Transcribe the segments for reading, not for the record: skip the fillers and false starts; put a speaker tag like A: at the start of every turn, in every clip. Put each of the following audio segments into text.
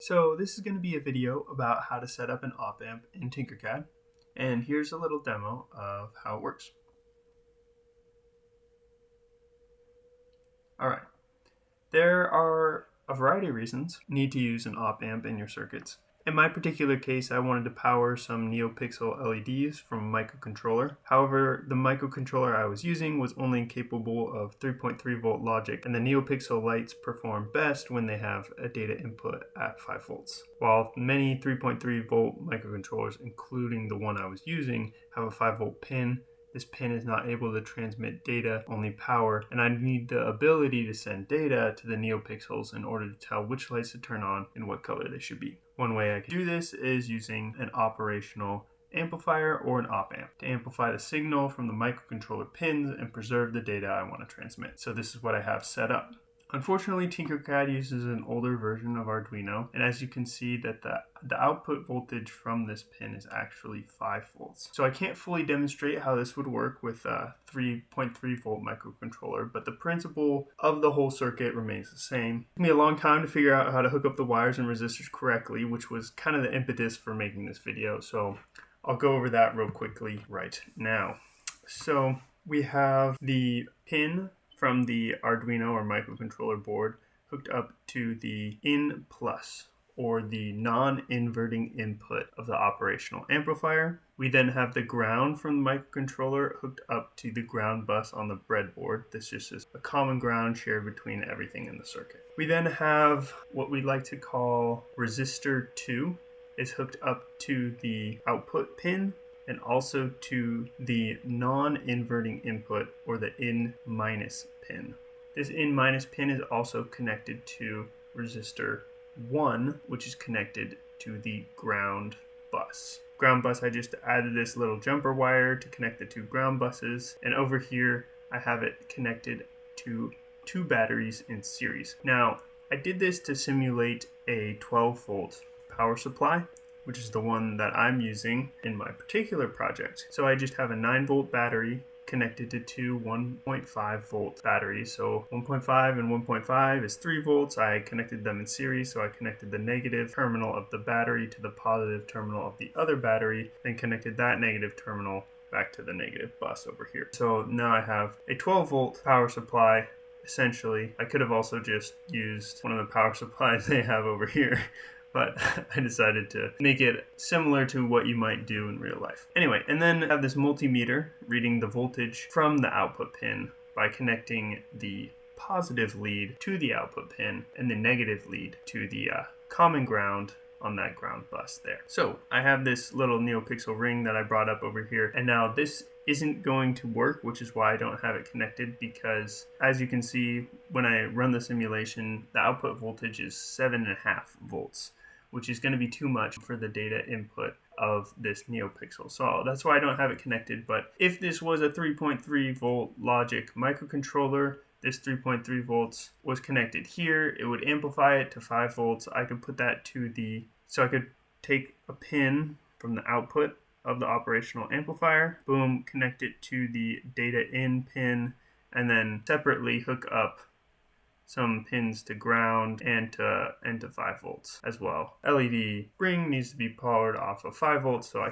A: So this is going to be a video about how to set up an op amp in Tinkercad, and here's a little demo of how it works. Alright, there are a variety of reasons you need to use an op amp in your circuits. In my particular case, I wanted to power some NeoPixel LEDs from a microcontroller. However, the microcontroller I was using was only capable of 3.3 volt logic, and the NeoPixel lights perform best when they have a data input at 5 volts. While many 3.3 volt microcontrollers, including the one I was using, have a 5 volt pin, this pin is not able to transmit data, only power, and I need the ability to send data to the NeoPixels in order to tell which lights to turn on and what color they should be. One way I can do this is using an operational amplifier or an op amp to amplify the signal from the microcontroller pins and preserve the data I want to transmit. So this is what I have set up. Unfortunately, Tinkercad uses an older version of Arduino, and as you can see that the output voltage from this pin is actually 5 volts. So I can't fully demonstrate how this would work with a 3.3 volt microcontroller, but the principle of the whole circuit remains the same. It took me a long time to figure out how to hook up the wires and resistors correctly, which was kind of the impetus for making this video, so I'll go over that real quickly right now. So we have the pin from the Arduino or microcontroller board hooked up to the in plus, or the non-inverting input of the operational amplifier. We then have the ground from the microcontroller hooked up to the ground bus on the breadboard. This just is a common ground shared between everything in the circuit. We then have what we like to call resistor 2 is hooked up to the output pin and also to the non-inverting input, or the in minus pin. This in minus pin is also connected to resistor 1, which is connected to the ground bus. Ground bus, I just added this little jumper wire to connect the two ground buses, and over here I have it connected to 2 batteries in series. Now, I did this to simulate a 12 volt power supply, which is the one that I'm using in my particular project. So I just have a 9 volt battery connected to 2 1.5 volt batteries. So 1.5 and 1.5 is 3 volts. I connected them in series, so I connected the negative terminal of the battery to the positive terminal of the other battery, then connected that negative terminal back to the negative bus over here. So now I have a 12 volt power supply. Essentially, I could have also just used one of the power supplies they have over here, but I decided to make it similar to what you might do in real life. Anyway, and then I have this multimeter reading the voltage from the output pin by connecting the positive lead to the output pin and the negative lead to the common ground on that ground bus there. So I have this little NeoPixel ring that I brought up over here, and now this isn't going to work, which is why I don't have it connected, because as you can see when I run the simulation, the output voltage is 7.5 volts, which is going to be too much for the data input of this NeoPixel. So that's why I don't have it connected. But if this was a 3.3 volt logic microcontroller, this 3.3 volts was connected here, it would amplify it to 5 volts. I could put that to so I could take a pin from the output of the operational amplifier, boom, connect it to the data in pin, and then separately hook up some pins to ground and to 5 volts as well. LED ring needs to be powered off of 5 volts, so I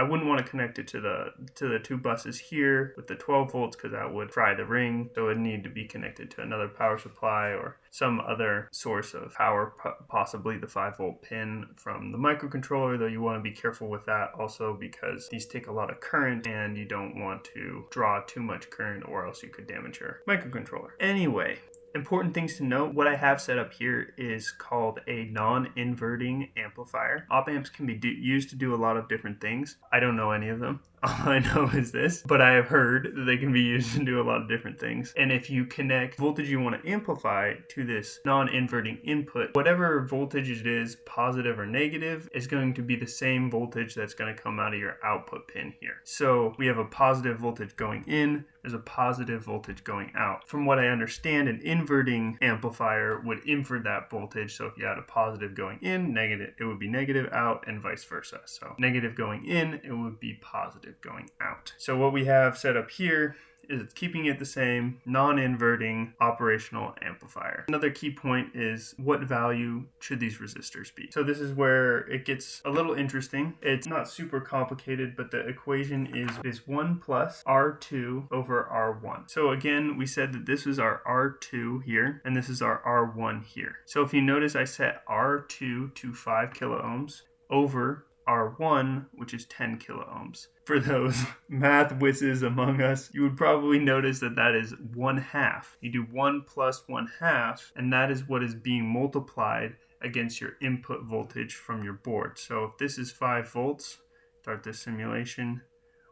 A: wouldn't want to connect it to the 2 buses here with the 12 volts because that would fry the ring. So it would need to be connected to another power supply or some other source of power, possibly the 5 volt pin from the microcontroller, though you want to be careful with that also because these take a lot of current and you don't want to draw too much current or else you could damage your microcontroller. Anyway, important things to note, what I have set up here is called a non-inverting amplifier. Op amps can be used to do a lot of different things. I don't know any of them. All I know is this, but I have heard that they can be used to do a lot of different things. And if you connect voltage you want to amplify to this non-inverting input, whatever voltage it is, positive or negative, is going to be the same voltage that's going to come out of your output pin here. So we have a positive voltage going in, there's a positive voltage going out. From what I understand, an inverting amplifier would invert that voltage. So if you had a positive going in, negative, it would be negative out, and vice versa. So negative going in, it would be positive going out. So what we have set up here is it's keeping it the same, non-inverting operational amplifier. Another key point is what value should these resistors be? So this is where it gets a little interesting. It's not super complicated, but the equation is 1 plus R2 over R1. So again, we said that this is our R2 here, and this is our R1 here. So if you notice, I set R2 to 5 kilo ohms over R1, which is 10 kilo ohms. For those math whizzes among us, you would probably notice that that is 1/2. You do 1 plus 1/2, and that is what is being multiplied against your input voltage from your board. So if this is 5 volts, start this simulation,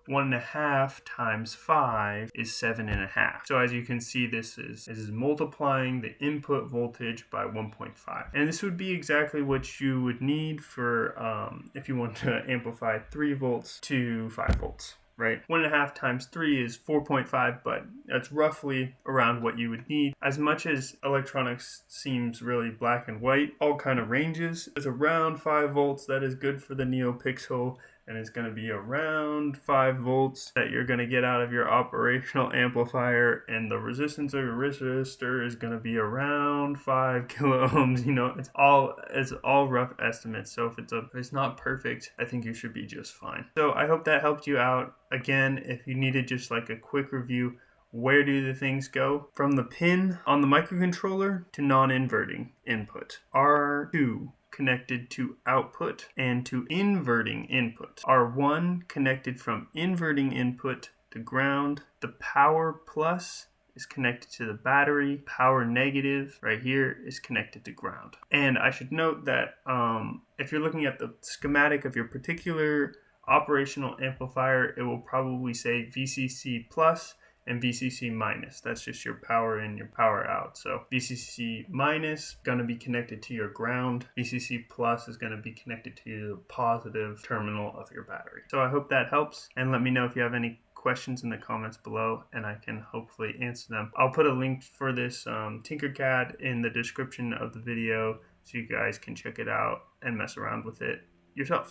A: 1.5 times 5 is 7.5. So as you can see, this is multiplying the input voltage by 1.5. And this would be exactly what you would need for if you want to amplify 3 volts to 5 volts. Right? 1.5 times 3 is 4.5, but that's roughly around what you would need. As much as electronics seems really black and white, all kind of ranges. It's around 5 volts that is good for the NeoPixel, and it's going to be around 5 volts that you're going to get out of your operational amplifier, and the resistance of your resistor is going to be around 5 kilo ohms. You know, it's all rough estimates. So if it's not perfect, I think you should be just fine. So I hope that helped you out. Again, if you needed just like a quick review, where do the things go? From the pin on the microcontroller to non-inverting input. R2 connected to output and to inverting input. R1 connected from inverting input to ground. The power plus is connected to the battery. Power negative right here is connected to ground. And I should note that if you're looking at the schematic of your particular operational amplifier, it will probably say VCC plus and VCC minus. That's just your power in, your power out. So VCC minus going to be connected to your ground. VCC plus is going to be connected to the positive terminal of your battery. So I hope that helps, and let me know if you have any questions in the comments below, and I can hopefully answer them. I'll put a link for this Tinkercad in the description of the video so you guys can check it out and mess around with it yourself.